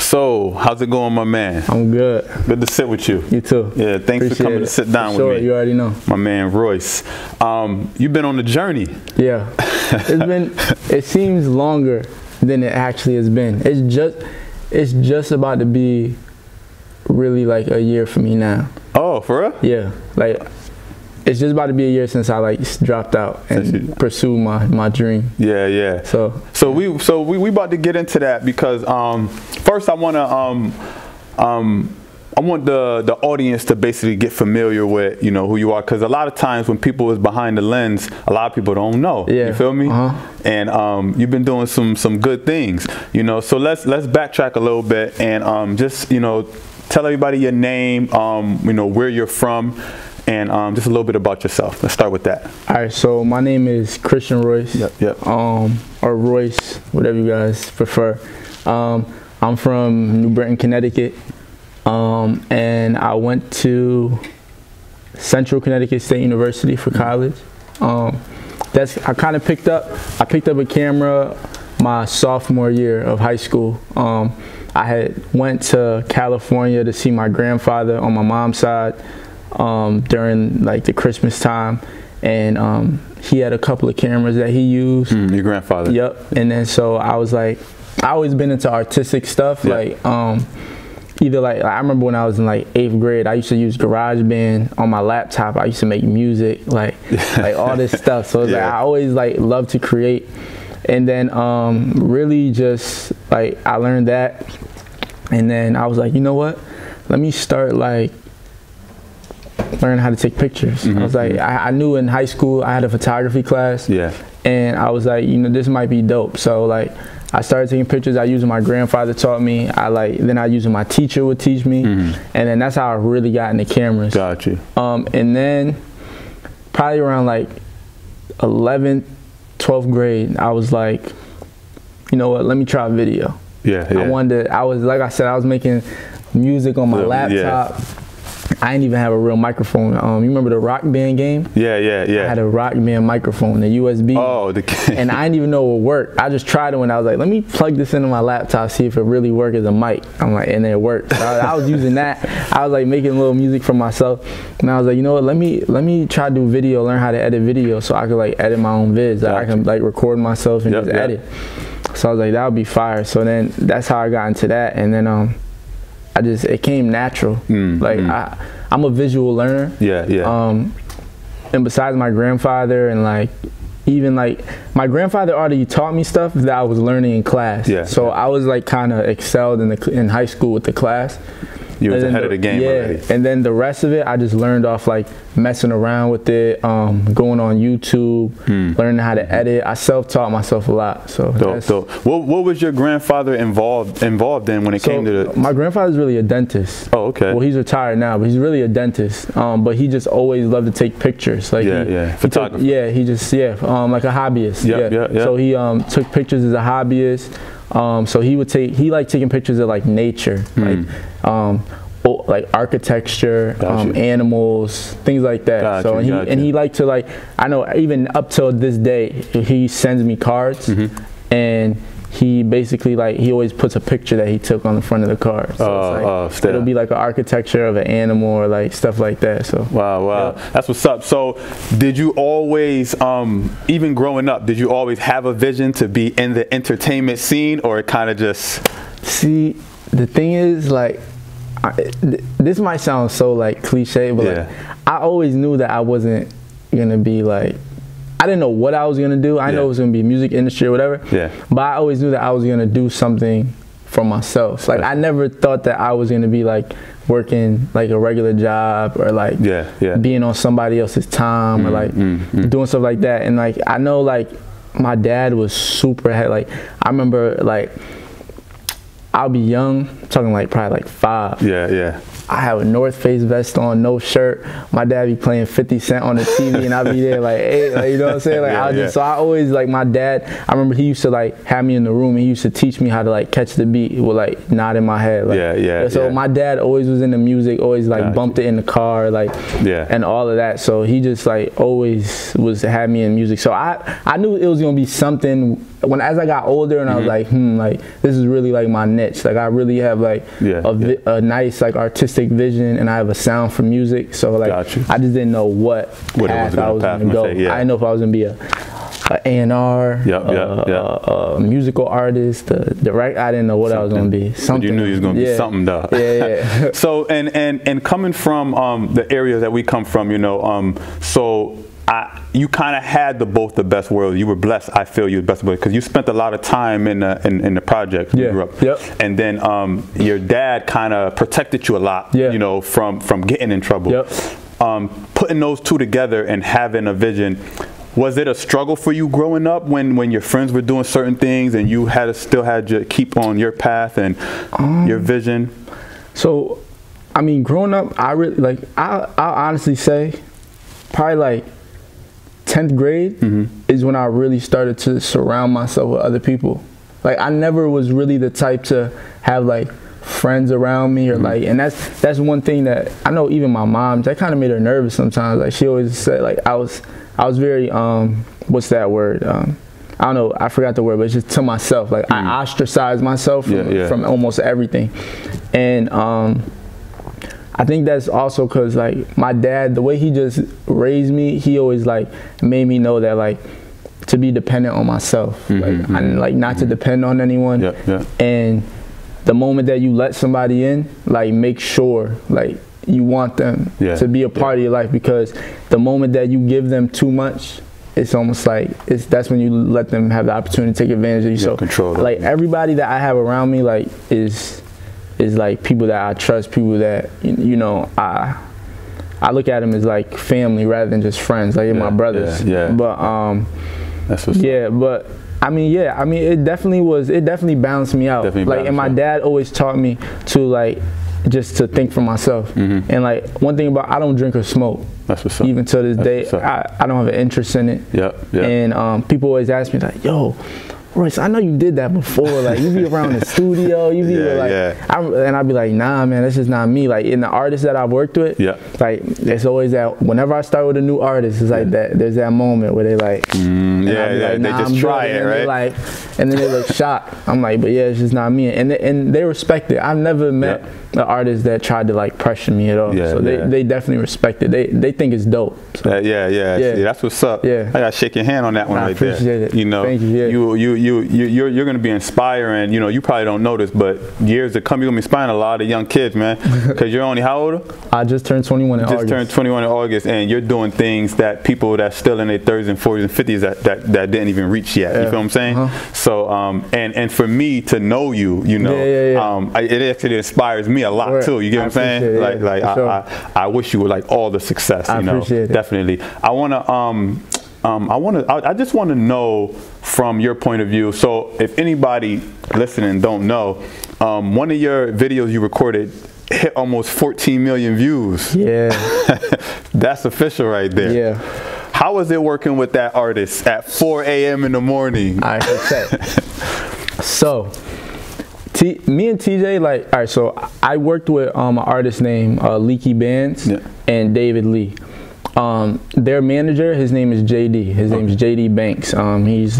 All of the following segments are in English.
So, how's it going, my man? I'm good. Good to sit with you. You too. Yeah, thanks for coming to sit down with me. Sure, you already know. My man Royce. You've been on the journey. Yeah. It seems longer than it actually has been. It's just about to be really like a year for me now. Oh, for real? Yeah. Like, it's just about to be a year since I like dropped out and pursued my dream. Yeah, yeah. So we about to get into that because first I want the audience to basically get familiar with who you are, because a lot of times when people is behind the lens, a lot of people don't know. Yeah. You feel me? And you've been doing some good things. So let's backtrack a little bit and just tell everybody your name, where you're from, and just a little bit about yourself. Let's start with that. All right, so my name is Christian Royce. Yep. Or Royce, whatever you guys prefer. I'm from New Britain, Connecticut, and I went to Central Connecticut State University for college. I picked up a camera my sophomore year of high school. I had went to California to see my grandfather on my mom's side during like the Christmas time, and he had a couple of cameras that he used. Your grandfather? Yep. And then so I was like, I always been into artistic stuff. Yeah. Like either like I remember when I was in like 8th grade, I used to use GarageBand on my laptop. I used to make music, like all this stuff. So it's like I always like love to create. And then really just like I learned that, and then I was like, you know what? Let me start like learn how to take pictures. I was like, I knew in high school I had a photography class. Yeah. And I was like, this might be dope. So like I started taking pictures. I used my grandfather taught me. Then I used my teacher would teach me. And then that's how I really got into cameras. Got you. And then probably around like 11th, 12th grade, I was like, you know what, let me try video. Yeah. I was making music on my laptop. Yeah. I didn't even have a real microphone. You remember the Rock Band game? Yeah. I had a Rock Band microphone, the USB. Oh, and I didn't even know it worked. I just tried it when I was like, let me plug this into my laptop, see if it really works as a mic. I'm like, and it worked. So I was using that. I was like making a little music for myself. And I was like, you know what, let me try to do video, learn how to edit video so I could like edit my own vids. I can like record myself and just edit. So I was like, that would be fire. So then that's how I got into that. And then it came natural. I'm a visual learner. And besides my grandfather and like even like my grandfather already taught me stuff that I was learning in class. So I was like kind of excelled in high school with the class. You was ahead of the game already. And then the rest of it, I just learned off like messing around with it, going on YouTube, learning how to edit. I self-taught myself a lot. So dope. What was your grandfather involved in when it came to the? My grandfather's really a dentist. Oh, okay. Well, he's retired now, but he's really a dentist. But he just always loved to take pictures. Like photography. Like a hobbyist. So he took pictures as a hobbyist. So he liked taking pictures of like nature, like architecture, animals, things like that. He liked to like, I know even up till this day, he sends me cards, and he basically like he always puts a picture that he took on the front of the card. So it'll be like an architecture of an animal or like stuff like that. So wow, that's what's up. So did you always, even growing up, did you always have a vision to be in the entertainment scene, or it kind of just? See, the thing is like, this might sound so like cliche, but like, I always knew that I wasn't gonna be like, I didn't know what I was gonna do. I know it was gonna be music industry or whatever. But I always knew that I was gonna do something for myself. Like I never thought that I was gonna be like working like a regular job or like being on somebody else's time or like doing stuff like that. And like I know like my dad was super ahead. Like I remember like I'll be young, talking like probably like 5. I have a North Face vest on, no shirt. My dad be playing 50 Cent on the TV, and I be there like, hey, like, you know what I'm saying? Like, so I always, like, my dad, I remember he used to like have me in the room, and he used to teach me how to like catch the beat with like nod in my head. Like, so my dad always was into music, always like bumped it in the car, like, and all of that. So he just like always had me in music. So I knew it was gonna be something. As I got older, and I was like, like, this is really like my niche. Like, I really have like a nice like artistic vision, and I have a sound for music. So like, I just didn't know what path I was gonna go. I didn't know if I was gonna be a A&R, a musical artist, direct. I didn't know what I was gonna be. Something. But you knew you was gonna be something, though. Yeah. So and coming from the area that we come from, you know, so. You kind of had both the best worlds. You were blessed. I feel you were best because you spent a lot of time in the project when you grew up. And then your dad kind of protected you a lot. You know, from getting in trouble. Putting those two together and having a vision. Was it a struggle for you growing up when your friends were doing certain things and you still had to keep on your path and your vision? So, I mean, growing up, I really like. I'll honestly say, probably like 10th grade is when I really started to surround myself with other people. Like, I never was really the type to have like friends around me or like, and that's one thing that I know even my mom, that kind of made her nervous sometimes. Like, she always said like I was very what's that word? I don't know, I forgot the word, but it's just to myself. Like, I ostracized myself from almost everything. And I think that's also because like my dad, the way he just raised me, he always like made me know that like to be dependent on myself, like not to depend on anyone. And the moment that you let somebody in, like make sure like you want them to be a part of your life, because the moment that you give them too much, it's almost like that's when you let them have the opportunity to take advantage of you. So control that. Like everybody that I have around me like is like people that I trust, people that, you know, I look at them as like family rather than just friends, like my brothers. But that's what's up. But I mean, it definitely balanced me out. And my dad always taught me to like just to think for myself. And like one thing about, I don't drink or smoke. That's what's up. Even to this day, I don't have an interest in it. And people always ask me like, yo, Royce, I know you did that before. Like, you be around the studio, you be and I'd be like, nah, man, that's just not me. Like, in the artists that I've worked with, like, it's always that whenever I start with a new artist, it's like that. There's that moment where they like, like, nah, they just try it, right? Like, and then they look shocked. I'm like, but it's just not me. And they respect it. I've never met an artist that tried to like pressure me at all. So they definitely respect it. They think it's dope. So. See, that's what's up. I gotta shake your hand on that one right there. I appreciate it. You know, thank you. You're gonna be inspiring. You know, you probably don't know this, but years to come, you're gonna be inspiring a lot of young kids, man. Because you're only how old? I just turned 21 in August. Just turned 21 in August, and you're doing things that people that's still in their 30s and 40s and 50s that didn't even reach yet. You feel what I'm saying? So and for me to know you, you know, it actually inspires me a lot too. You get what I'm saying? Like I wish you would like all the success. You know, definitely. I just want to know from your point of view. So if anybody listening don't know, one of your videos you recorded hit almost 14 million views. That's official right there. How was it working with that artist at 4 a.m. in the morning? All right, so me and TJ, like, all right, so I worked with an artist named Leaky Bands and David Lee. Their manager, his name is JD. His name is JD Banks. He's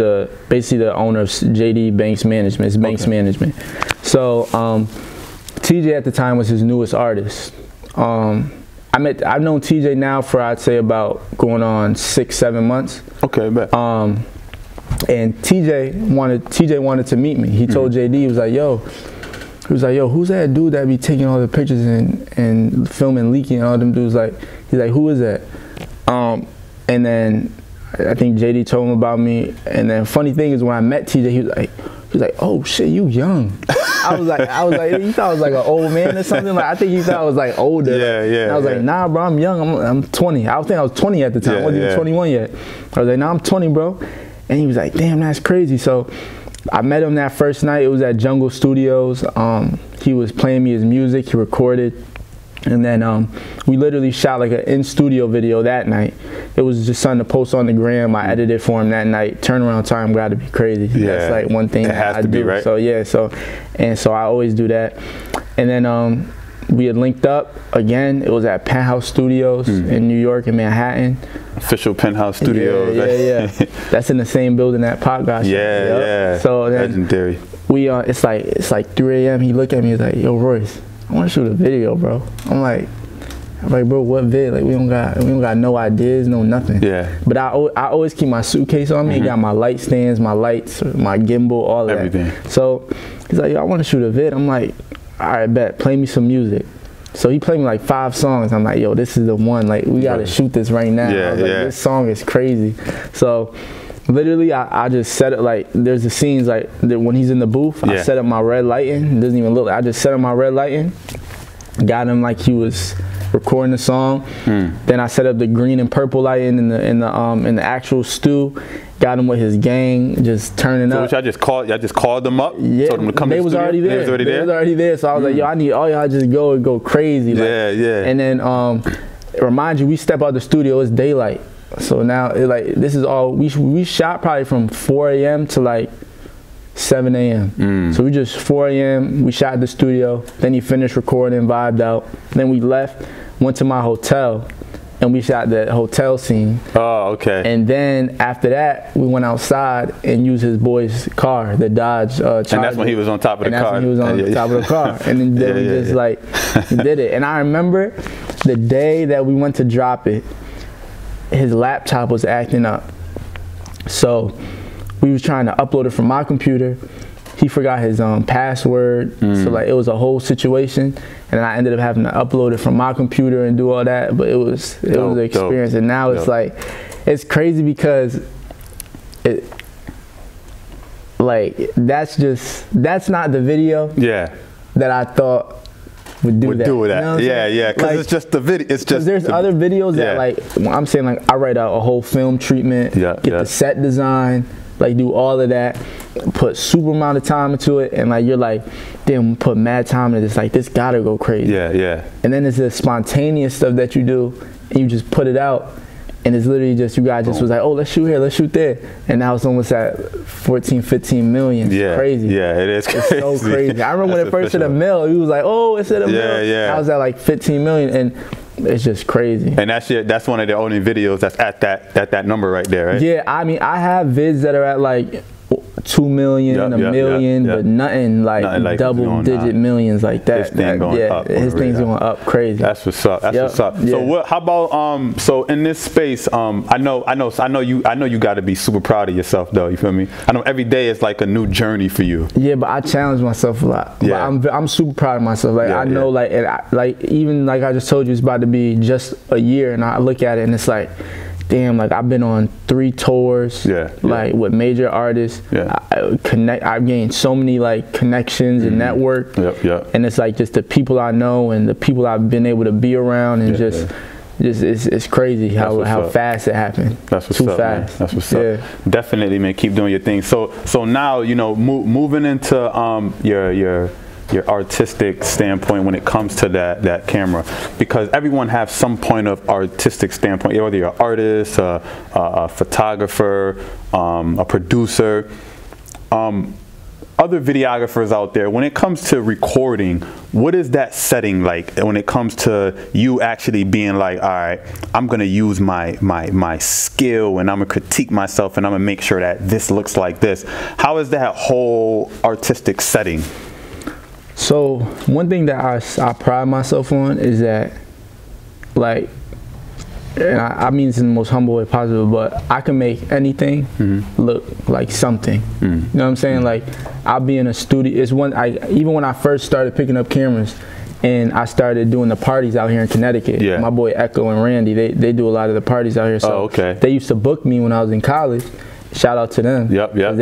basically the owner of JD Banks Management. It's Banks Management. So TJ at the time was his newest artist. I've known TJ now for, I'd say, about going on 6-7 months. Okay, bet. And TJ wanted to meet me. He told JD, he was like, yo, who's that dude that be taking all the pictures and filming Leaky and all them dudes? Like, he's like, who is that? And then I think JD told him about me. And then funny thing is, when I met TJ, he was like, oh shit, you young. I was like, you thought I was like an old man or something? Like, I think he thought I was like older. And I was like, nah, bro, I'm young. I'm 20. I think I was 20 at the time. I wasn't even 21 yet. I was like, nah, I'm 20, bro. And he was like, damn, that's crazy. So I met him that first night. It was at Jungle Studios. He was playing me his music. He recorded. And then we literally shot like an in-studio video that night. It was just something to post on the gram. I edited for him that night. Turnaround time got to be crazy. Yeah, that's like one thing that I do. Be, right? So yeah, so I always do that. And then we had linked up again. It was at Penthouse Studios in New York, in Manhattan. Official Penthouse Studios. Yeah. That's in the same building that Pop got shot. Yeah. So then legendary. We it's like 3 a.m. He looked at me. He's like, "Yo, Royce, I want to shoot a video, bro." I'm like, bro, what vid? Like, we don't got no ideas, no nothing. Yeah. But I always keep my suitcase on me. Got my light stands, my lights, my gimbal, all of everything. That. So he's like, "Yo, I want to shoot a vid." I'm like, "All right, bet. Play me some music." So he played me like 5 songs. I'm like, "Yo, this is the one. Like, we gotta shoot this right now." Yeah, I was like, this song is crazy. So literally, I just set it, like, there's the scenes like when he's in the booth. I set up my red lighting. It doesn't even look like, I just set up my red lighting. Got him like he was recording the song. Then I set up the green and purple lighting in the actual stew. Got him with his gang, just turning up. Which I just called them up. Yeah, told them to come. They was already there. They was already there. So I was like, "Yo, I need all y'all just go crazy." Like, yeah. And then remind you, we step out the studio. It's daylight. So now this is all we shot probably from 4 a.m. to like 7 a.m. So we just 4 a.m. we shot at the studio. Then he finished recording, vibed out. Then we left, went to my hotel, and we shot the hotel scene. Oh, okay. And then after that, we went outside and used his boy's car, the Dodge Charger. And that's when he was on top of the car. And that's when he was on top of the car. And then we just like did it. And I remember the day that we went to drop it, his laptop was acting up. So we was trying to upload it from my computer. He forgot his password. So like it was a whole situation. And I ended up having to upload it from my computer and do all that. But it was an experience. And now it's like, it's crazy because that's not the video that I thought would do that. You know yeah, because like, it's just the video. It's just there's other videos that like, I'm saying like I write out a whole film treatment, get the set design, like do all of that, put super amount of time into it, and like you're like, damn, put mad time into this. Like this gotta go crazy. Yeah. And then there's the spontaneous stuff that you do, and you just put it out. And it's literally just, you guys just was like, "Oh, let's shoot here, let's shoot there." And now it's almost at 14, 15 million. It's crazy. Yeah, it is crazy. It's so crazy. I remember when it first hit a mill, he was like, "Oh, it's at a mill." Yeah. I was at like 15 million, and it's just crazy. And that's one of the only videos that's at that number right there, right? Yeah, I mean, I have vids that are at like 2 million, a million, but nothing like double-digit millions like that. His thing going up. His thing's going up crazy. That's what's up. That's what's up. So how about so in this space, I know you got to be super proud of yourself though. You feel me? I know every day is like a new journey for you. Yeah, but I challenge myself a lot. Yeah, but I'm super proud of myself. Like I know, like even like I just told you, it's about to be just a year, and I look at it and it's like, damn, like I've been on 3 tours, like with major artists. I've gained so many like connections and network. And it's like just the people I know and the people I've been able to be around, and just it's crazy how fast it happened. That's what's Too up, fast. Man. That's what's up. Definitely, man. Keep doing your thing. So now, you know, moving into your artistic standpoint when it comes to that camera, because everyone has some point of artistic standpoint, whether you're an artist, a photographer, a producer, other videographers out there. When it comes to recording, what is that setting like when it comes to you actually being like, all right, I'm gonna use my skill and I'm gonna critique myself and I'm gonna make sure that this looks like this? How is that whole artistic setting? So one thing that I pride myself on is that, like, and I mean this in the most humble way possible, but I can make anything look like something. You know what I'm saying? Like, I'll be in a studio. It's even when I first started picking up cameras and I started doing the parties out here in Connecticut. My boy Echo and Randy, they do a lot of the parties out here. So they used to book me when I was in college. Shout out to them. They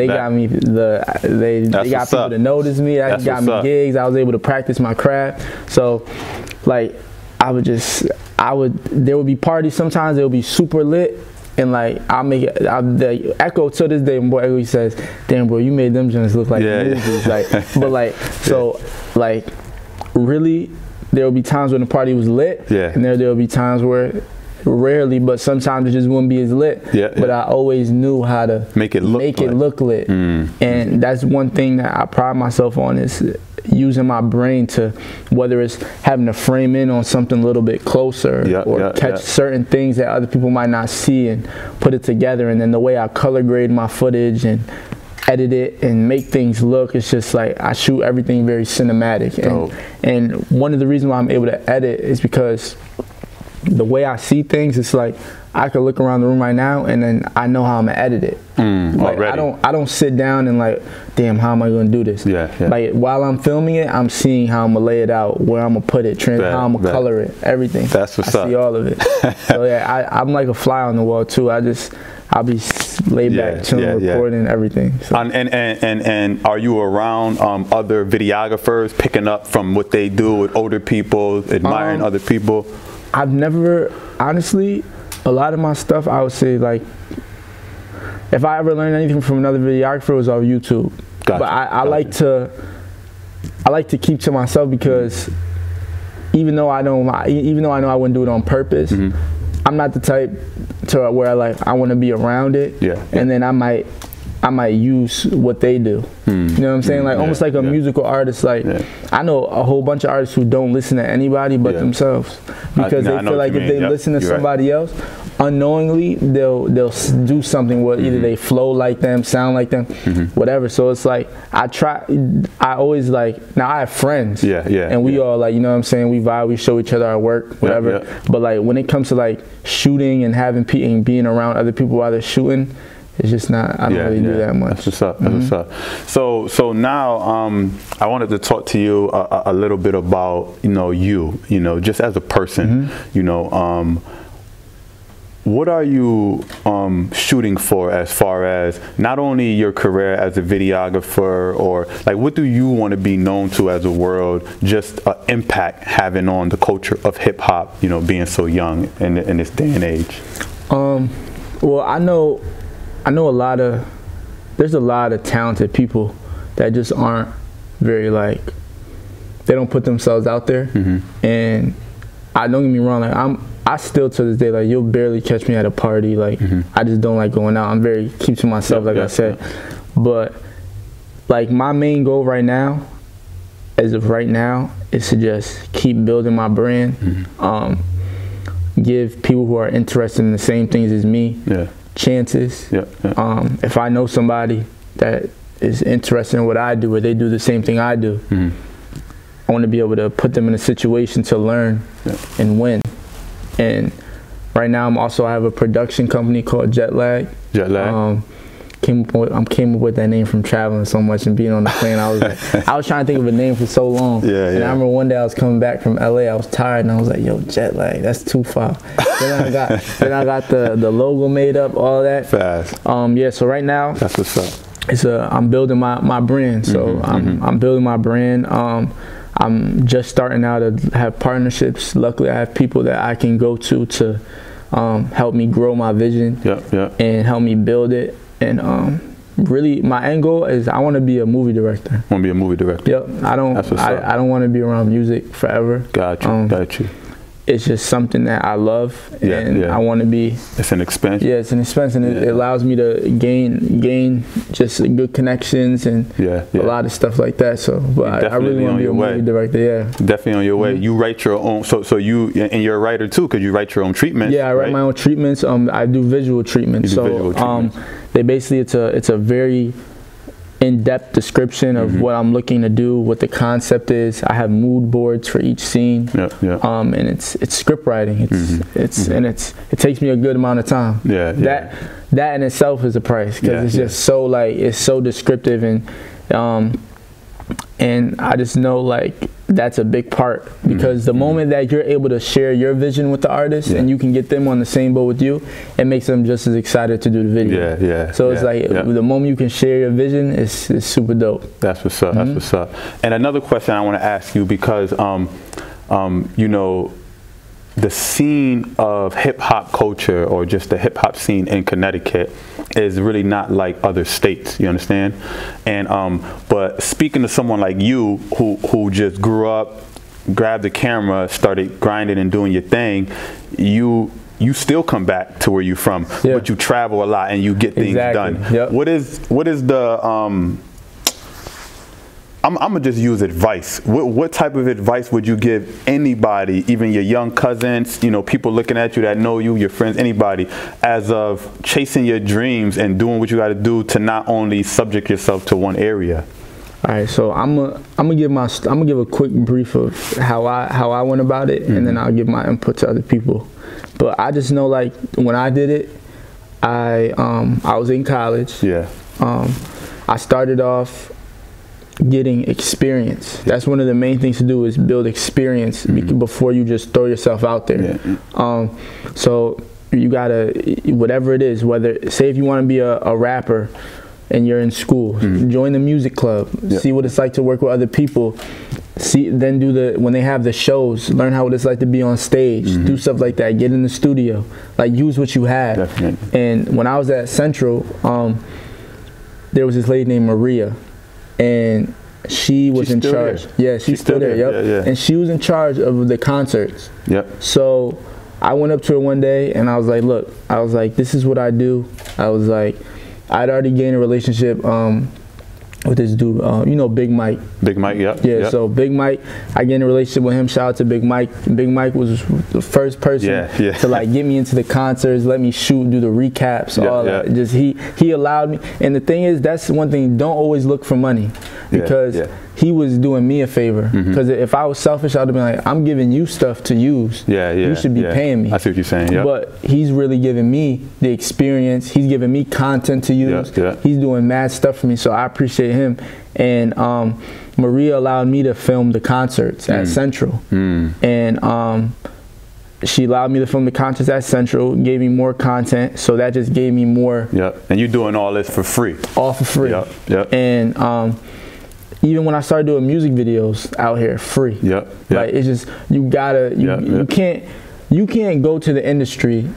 got me they got people to notice me. That got me gigs. I was able to practice my craft. So like there would be parties, sometimes they would be super lit, and like the Echo to this day, my boy Echo, he says, "Damn bro, you made them joints look like movies." Like but like so like really, there will be times when the party was lit, and there will be times where, rarely, but sometimes it just wouldn't be as lit. But I always knew how to make it look lit. And that's one thing that I pride myself on, is using my brain to, whether it's having to frame in on something a little bit closer, or catch certain things that other people might not see and put it together. And then the way I color grade my footage and edit it and make things look, it's just like I shoot everything very cinematic. And one of the reasons why I'm able to edit is because the way I see things, it's like I could look around the room right now and then I know how I'm gonna edit it. Like I don't sit down and like, damn, how am I gonna do this? Like while I'm filming it, I'm seeing how I'm gonna lay it out, where I'm gonna put it, how I'm gonna color it, everything. That's what's up. I see all of it. So yeah, I'm like a fly on the wall too. I'll be laid back, chilling, recording everything. So. And are you around other videographers, picking up from what they do with older people, admiring other people? I've never, honestly, a lot of my stuff, I would say, like, if I ever learned anything from another videographer, it was on YouTube. But I like to keep to myself, because even though I know I wouldn't do it on purpose, I'm not the type to where I want to be around it, and then I might use what they do. You know what I'm saying? Like almost like a musical artist. Like I know a whole bunch of artists who don't listen to anybody but themselves, because they feel like if they listen to somebody else, unknowingly they'll do something where either they flow like them, sound like them, whatever. So it's like I always like, now I have friends, and we all, like, you know what I'm saying, we vibe, we show each other our work, whatever. But like when it comes to like shooting and having and being around other people while they're shooting, it's just not, I don't really do that much. That's what's up. That's what's up. So now I wanted to talk to you a little bit about, you just as a person, what are you shooting for, as far as not only your career as a videographer, or like what do you want to be known to as a world, just an impact having on the culture of hip hop, being so young in this day and age? Well, I know there's a lot of talented people that just aren't very, like, they don't put themselves out there. And I don't get me wrong, like I still to this day, like, you'll barely catch me at a party. Like I just don't like going out. I'm very keep to myself, like I said. But like my main goal right now, as of right now, is to just keep building my brand. Give people who are interested in the same things as me chances. If I know somebody that is interested in what I do, or they do the same thing I do, I want to be able to put them in a situation to learn and win. And right now I have a production company called Jet Lag. Came up with that name from traveling so much and being on the plane. I was trying to think of a name for so long. And I remember one day I was coming back from LA, I was tired, and I was like, yo, Jet Lag, that's too far. then I got the logo made up, all that. Fast. So right now, that's what's up. I'm building my brand. So I'm building my brand. I'm just starting out to have partnerships. Luckily, I have people that I can go to help me grow my vision and help me build it. And really, my end goal is I want to be a movie director. Want to be a movie director? Yep. I don't want to be around music forever. Got you. It's just something that I love, and I want to be. It's an expense. Yeah, it's an expense, and it allows me to gain just good connections and a lot of stuff like that. So, but I really want to be a movie director. Yeah, definitely on your way. You write your own. So you're a writer too, because you write your own treatments. Yeah, I write my own treatments. I do visual treatments. They basically, it's a very in-depth description of what I'm looking to do, what the concept is. I have mood boards for each scene. And it's script writing. It takes me a good amount of time. That in itself is a price, because it's just so, like, it's so descriptive, and I just know, like, that's a big part, because the moment that you're able to share your vision with the artist and you can get them on the same boat with you, it makes them just as excited to do the video. So it's like the moment you can share your vision, it's super dope. That's what's up. That's what's up. And another question I want to ask you, because the scene of hip hop culture, or just the hip hop scene in Connecticut, is really not like other states, you understand? And but speaking to someone like you, who just grew up grabbed the camera, started grinding and doing your thing, you still come back to where you're from, but you travel a lot and you get things done. Yep. What is the I'm gonna just use advice. What type of advice would you give anybody, even your young cousins, you know, people looking at you that know you, your friends, anybody, as of chasing your dreams and doing what you got to do to not only subject yourself to one area? All right, so I'm gonna give a quick brief of how I went about it, and then I'll give my input to other people. But I just know, like, when I did it, I was in college. Yeah. I started off getting experience. That's one of the main things to do, is build experience before you just throw yourself out there. Yeah. So you gotta, whatever it is, whether, say if you want to be a rapper and you're in school, join the music club, see what it's like to work with other people, then when they have the shows, learn how it's like to be on stage, do stuff like that, get in the studio, like use what you have. Definitely. And when I was at Central, there was this lady named Maria, and she was in charge. Yeah, she's still there. Yep. Yeah. And she was in charge of the concerts. Yep. So I went up to her one day and I was like, look, this is what I do. I was like, I'd already gained a relationship with this dude, you know, Big Mike. Big Mike, yeah. Yeah, so Big Mike, I gained a relationship with him. Shout out to Big Mike. Big Mike was the first person to like get me into the concerts, let me shoot, do the recaps, all that. Just he allowed me. And the thing is, that's one thing, don't always look for money, because he was doing me a favor. Because if I was selfish, I'd have been like, I'm giving you stuff to use. You should be paying me. I see what you're saying. But he's really giving me the experience. He's giving me content to use. He's doing mad stuff for me, so I appreciate him. And Maria allowed me to film the concerts at Central. And she allowed me to film the concerts at Central, gave me more content, so that just gave me more. And you're doing all this for free. All for free. And even when I started doing music videos out here, free. Like, it's just, you gotta, you can't go to the industry,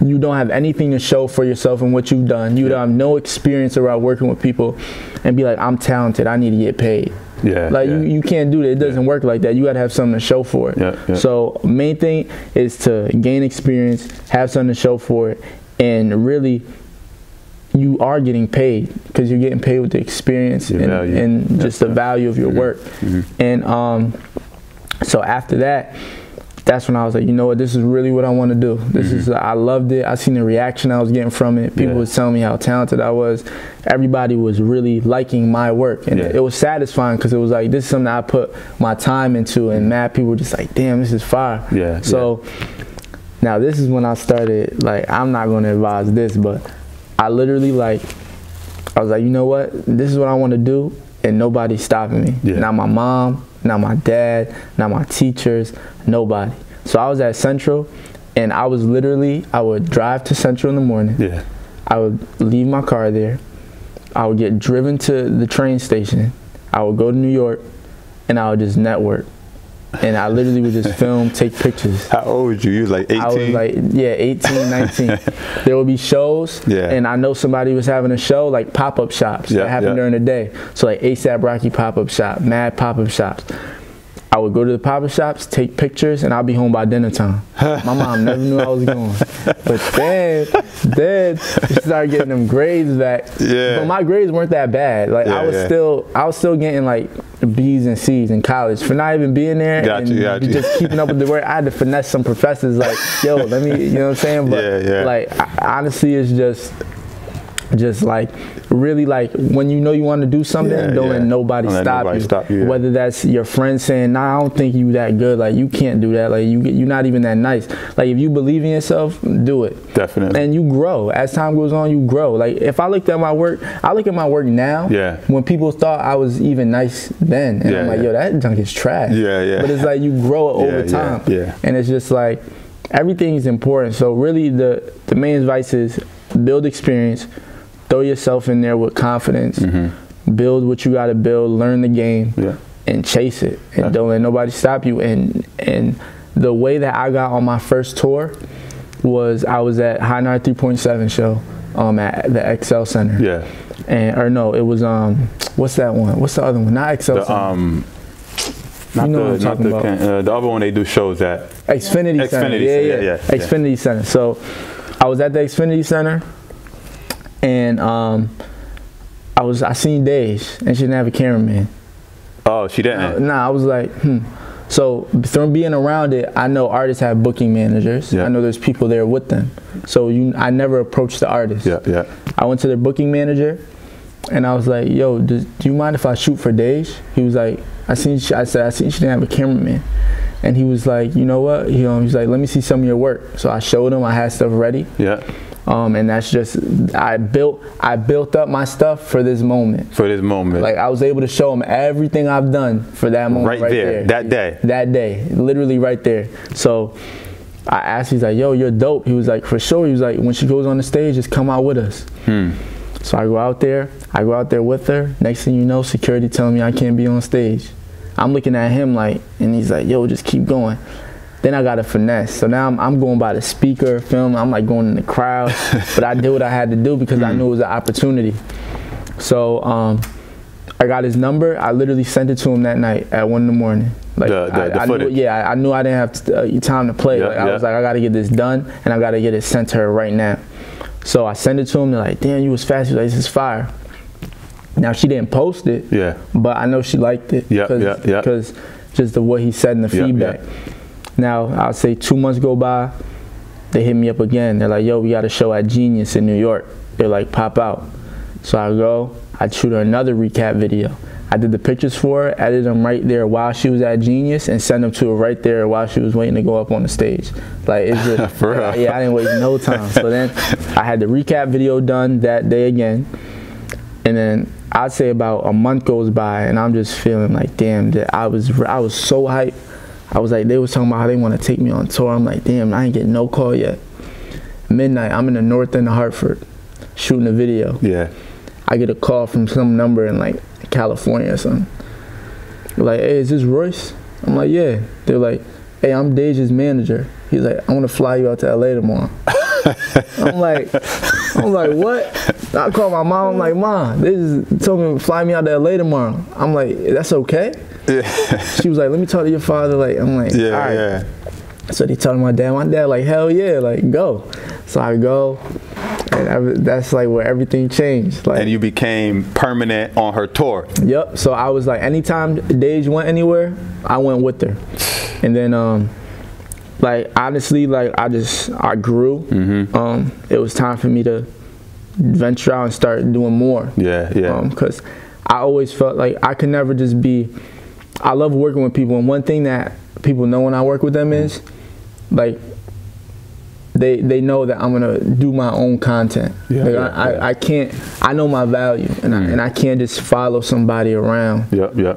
you don't have anything to show for yourself and what you've done. You have no experience around working with people and be like, I'm talented, I need to get paid. You can't do that. It doesn't work like that. You gotta have something to show for it. So main thing is to gain experience, have something to show for it, and really, you are getting paid because you're getting paid with the experience and just the value of your work. And so after that, that's when I was like, you know what, this is really what I want to do. This is, I loved it. I seen the reaction I was getting from it. People was telling me how talented I was. Everybody was really liking my work, and it was satisfying because it was like, this is something I put my time into, and mad people were just like, damn, this is fire. So now this is when I started, like, I'm not going to advise this, but I literally, like, I was like, you know what, this is what I want to do, and nobody's stopping me. Not my mom, not my dad, not my teachers, nobody. So I was at Central, and I was literally, I would drive to Central in the morning. I would leave my car there. I would get driven to the train station. I would go to New York, and I would just network. And I literally would just film, take pictures. How old were you? You was like 18? I was like, 18, 19. There would be shows, and I know somebody was having a show, like pop-up shops that happened during the day. So like ASAP Rocky pop-up shop, mad pop-up shops. I would go to the pop-up shops, take pictures, and I'll be home by dinner time. My mom never knew I was going. But then she started getting them grades back. But my grades weren't that bad. Like I was still getting like B's and C's in college for not even being there and just keeping up with the work. I had to finesse some professors like, yo, let me, you know what I'm saying? But like, honestly, it's just like, really, like, when you know you want to do something, don't let nobody stop you. Whether that's your friend saying, nah, I don't think you that good, like, you can't do that, like, you're not even that nice. Like, if you believe in yourself, do it. Definitely. And you grow. As time goes on, you grow. Like, if I looked at my work, I look at my work now, when people thought I was even nice then, and I'm like, yo, that junk is trash. But it's like, you grow it over time. And it's just like, everything is important. So really, the main advice is build experience, throw yourself in there with confidence, build what you got to build, learn the game, and chase it. And don't let nobody stop you. And the way that I got on my first tour was I was at High 93.7 show at the XL Center. And, or no, it was, what's that one? What's the other one? Not XL Center. Not you know what I'm the, talking about. The other one they do shows at. Xfinity Center. Yeah. Xfinity Center. So I was at the Xfinity Center, and I seen Dej, and she didn't have a cameraman. Oh, she didn't? Nah, I was like, So from being around it, I know artists have booking managers. Yeah. I know there's people there with them. So I never approached the artist. Yeah. I went to their booking manager, and I was like, yo, do you mind if I shoot for Dej? He was like, I seen she didn't have a cameraman. And he was like, you know what? He's like, let me see some of your work. So I showed him, I had stuff ready. Yeah. And that's just, I built up my stuff for this moment. Like, I was able to show him everything I've done for that moment right there. That day, literally right there. So I asked, he's like, yo, you're dope. He was like, for sure. He was like, when she goes on the stage, just come out with us. So I go out there with her. Next thing you know, security telling me I can't be on stage. I'm looking at him like, and he's like, yo, just keep going. Then I got a finesse. So now I'm going by the speaker, film. I'm like going in the crowd. But I did what I had to do because I knew it was an opportunity. So I got his number. I literally sent it to him that night at 1 in the morning. Like, I footage. I knew I didn't have time to play. I was like, I got to get this done, and I got to get it sent to her right now. So I sent it to him. They're like, damn, you was fast. He was like, this is fire. Now, she didn't post it, but I know she liked it because just the what he said in the feedback. Now, I'll say 2 months go by, they hit me up again. They're like, yo, we got a show at Genius in New York. They're like, pop out. So I go, I shoot her another recap video. I did the pictures for her, edited them right there while she was at Genius, and sent them to her right there while she was waiting to go up on the stage. Like, it's just, for real? Yeah, I didn't waste no time. So then I had the recap video done that day again. And then I'd say about a month goes by, and I'm just feeling like, damn, that I was so hyped. I was like, they was talking about how they want to take me on tour. I'm like, damn, I ain't getting no call yet. Midnight, I'm in the north end of Hartford, shooting a video. Yeah. I get a call from some number in like California or something. They're like, hey, is this Royce? I'm like, yeah. They're like, hey, I'm Dej's manager. He's like, I want to fly you out to LA tomorrow. I'm like, what? I call my mom. I'm like, Mom, they just told me to fly me out to LA tomorrow. I'm like, that's okay? She was like, let me talk to your father. Like, I'm like, all right. So they told my dad. My dad like, hell yeah, like go. So I go, and that's like where everything changed. Like, and you became permanent on her tour. Yep. So I was like, anytime Dej went anywhere, I went with her. And then like, honestly, like, I grew. It was time for me to venture out and start doing more. Because I always felt like I could never just be, I love working with people, and one thing that people know when I work with them is, like, they know that I'm gonna do my own content. I can't, I know my value, and I can't just follow somebody around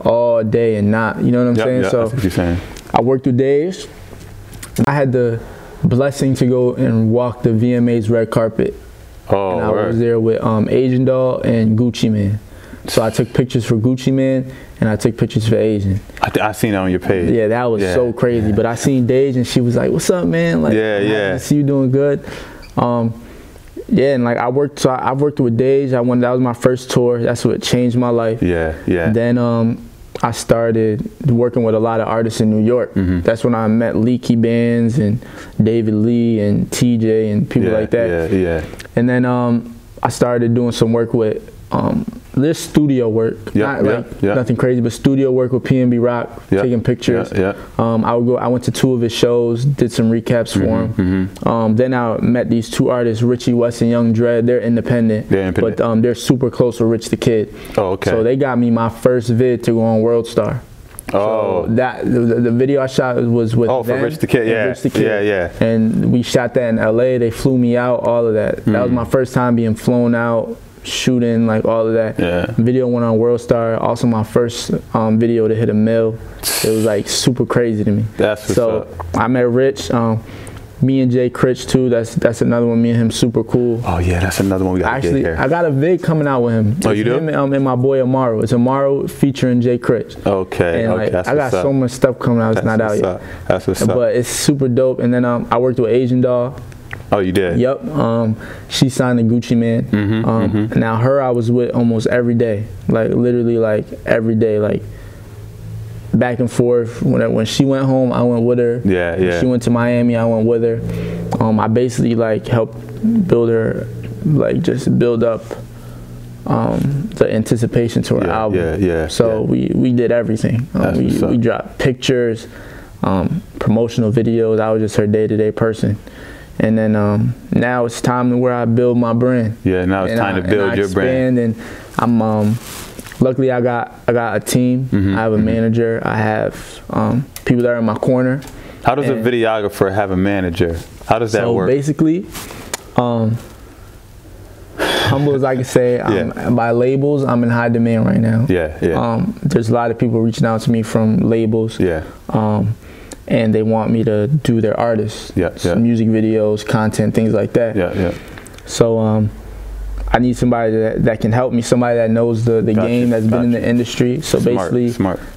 all day and not, you know what I'm saying? So that's what you're saying. I worked with Dej. I had the blessing to go and walk the VMA's red carpet. And I was there with Asian Doll and Gucci Mane. So I took pictures for Gucci Mane, and I took pictures for Asian. I seen that on your page. Yeah, that was so crazy. But I seen Dej, and she was like, "What's up, man? Like, I see you doing good." And like I've worked with Dej. That was my first tour. That's what changed my life. Then I started working with a lot of artists in New York. That's when I met Leaky Bands and David Lee and TJ and people like that. And then I started doing some work with this studio work, nothing crazy, but studio work with PNB Rock, taking pictures. I went to 2 of his shows, did some recaps for him. Then I met these 2 artists, Richie West and Young Dread. They're independent, but they're super close with Rich the Kid. So they got me my first vid to go on World Star. So that the video I shot was with them, for Rich the Kid, Rich the Kid. And we shot that in LA. They flew me out, all of that. That was my first time being flown out, shooting, like all of that. Video went on World Star. Also my first video to hit $1 million. It was like super crazy to me. That's what's up. I met Rich. Me and Jay Critch too. That's another one. Me and him super cool. Oh yeah, that's another one we got to get here. I got a vid coming out with him. Oh, you do? Him and my boy Amaro. It's Amaro featuring Jay Critch. Okay. And like, I got so much stuff coming out. It's not out yet. That's what's up. But it's super dope. And then I worked with Asian Doll. Oh, you did? Yep. She signed to Gucci Mane. Now her I was with almost every day. Like literally like every day. Like back and forth. When she went home, I went with her. Yeah, yeah. When she went to Miami, I went with her. I basically like helped build her, like just build up the anticipation to her album. Yeah, yeah. So we did everything. We dropped pictures, promotional videos. I was just her day-to-day person. And then now it's time to where I build my brand. Yeah, now it's time to build your brand. And I'm luckily I got a team. I have a manager. I have people that are in my corner. How does a videographer have a manager? How does that work? So basically, humble as I can say, by labels, I'm in high demand right now. Yeah, yeah. There's a lot of people reaching out to me from labels. Yeah. And they want me to do their artists. Yeah, yeah. Music videos, content, things like that. Yeah, yeah. So I need somebody that can help me, somebody that knows the game, that's been in the industry. So basically,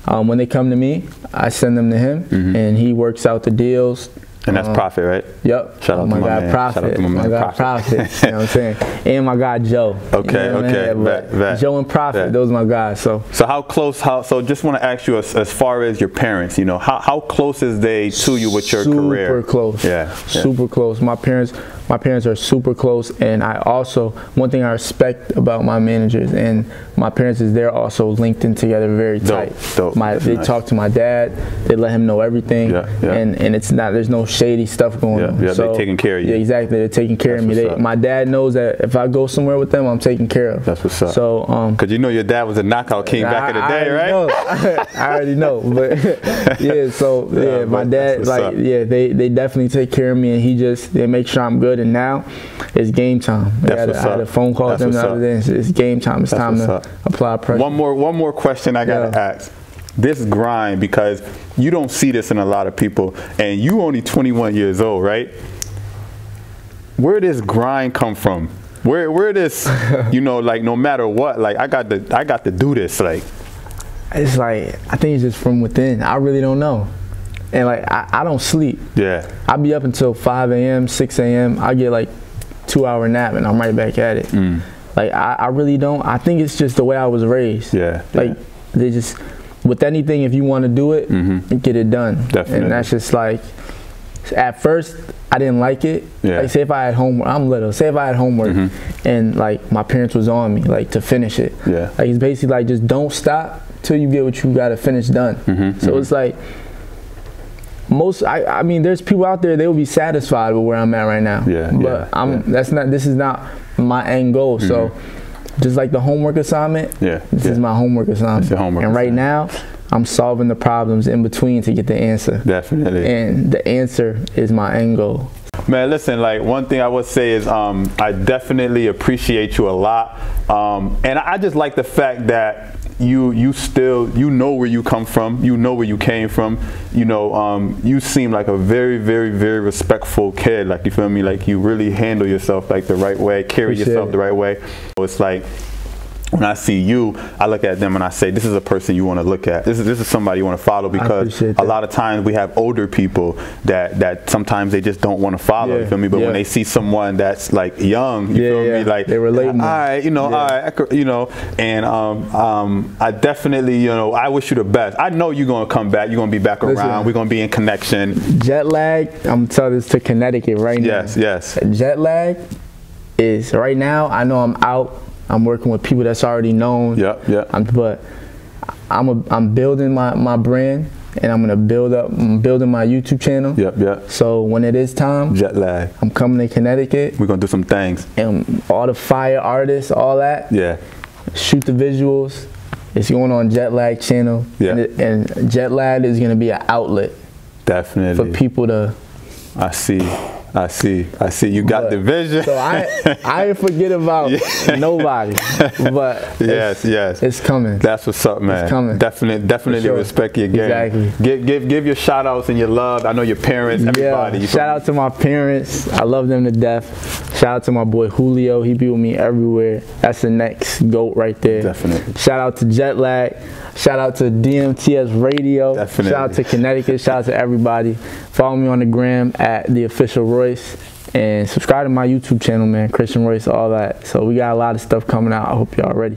when they come to me, I send them to him, and he works out the deals. And that's Prophet, right? Yep. Shout out to my guy Prophet. My guy Prophet. You know what I'm saying? And my guy Joe. Okay, you know okay. Joe and Prophet, those are my guys. So how close? So just want to ask you, as far as your parents, you know, how close is they to you with your career? Super close. Yeah. Super close. My parents are super close, and I also, one thing I respect about my managers and my parents is they're also linked in together very tight. Dope. They talk to my dad, they let him know everything, and it's not, there's no shady stuff going on. Yeah, so, they're taking care of you. Yeah, exactly, they're taking care of me. My dad knows that if I go somewhere with them, I'm taken care of. That's what's up. So, because you know your dad was a knockout king back in the day, right? I already know, but yeah, so yeah, my dad, like, yeah, they definitely take care of me, and they make sure I'm good, and now it's game time. I had a phone call with them the other day, and it's game time. It's time to apply pressure. One more question I gotta ask. This grind, because you don't see this in a lot of people, and you only 21 years old, right? Where does grind come from? Where this, you know, like no matter what, like I got to do this, like. It's like, I think it's just from within. I really don't know. And like I don't sleep. Yeah. I be up until 5 a.m., 6 a.m. I get like 2-hour nap and I'm right back at it. Like I really don't. I think it's just the way I was raised. Yeah. Like they just, with anything, if you want to do it, get it done. Definitely. And that's just like, at first I didn't like it. Yeah. Like say if I had homework, I'm little. Say if I had homework and like my parents was on me like to finish it. Yeah. Like it's basically like just don't stop till you get what you got to finish done. So it's like, I mean, there's people out there, they will be satisfied with where I'm at right now. Yeah. But this is not my end goal. So just like the homework assignment, this is my homework assignment. It's your homework and right now, I'm solving the problems in between to get the answer. Definitely. And the answer is my end goal. Man, listen, like one thing I would say is I definitely appreciate you a lot. And I just like the fact that you still, you know where you come from, you know where you came from, you know, you seem like a very, very, very respectful kid, like, you feel me, like you really handle yourself like the right way, carry yourself the right way. So it's like, when I see you, I look at them and I say, this is a person you want to look at. This is somebody you want to follow, because a lot of times we have older people that sometimes they just don't want to follow, you feel me? But when they see someone that's like young, you feel me? Like, they relate. All right, you know, all right, you know, and I definitely, you know, I wish you the best. I know you're going to come back. You're going to be back around. We're going to be in connection. Jet lag, I'm telling this to Connecticut right now. Yes. Jet lag is, right now, I know I'm out. I'm working with people that's already known. But I'm building my brand, and I'm building my YouTube channel. So when it is time, jet lag, I'm coming to Connecticut. We're gonna do some things. And all the fire artists, all that. Shoot the visuals. It's going on Jet Lag channel. And Jet Lag is gonna be an outlet. Definitely. For people to. I see. You got the vision. So I ain't forget about nobody. But it's coming. That's what's up, man. It's coming. Definitely respect your game. Give your shout outs and your love. I know your parents, everybody. Shout out to my parents. I love them to death. Shout out to my boy Julio. He be with me everywhere. That's the next GOAT right there. Definitely. Shout out to Jet Lag. Shout out to Dmtsradio. Definitely. Shout out to Connecticut. Shout out to everybody. Follow me on the gram at The Official Royce. And subscribe to my YouTube channel, man. Christian Royce, all that. So we got a lot of stuff coming out. I hope y'all ready.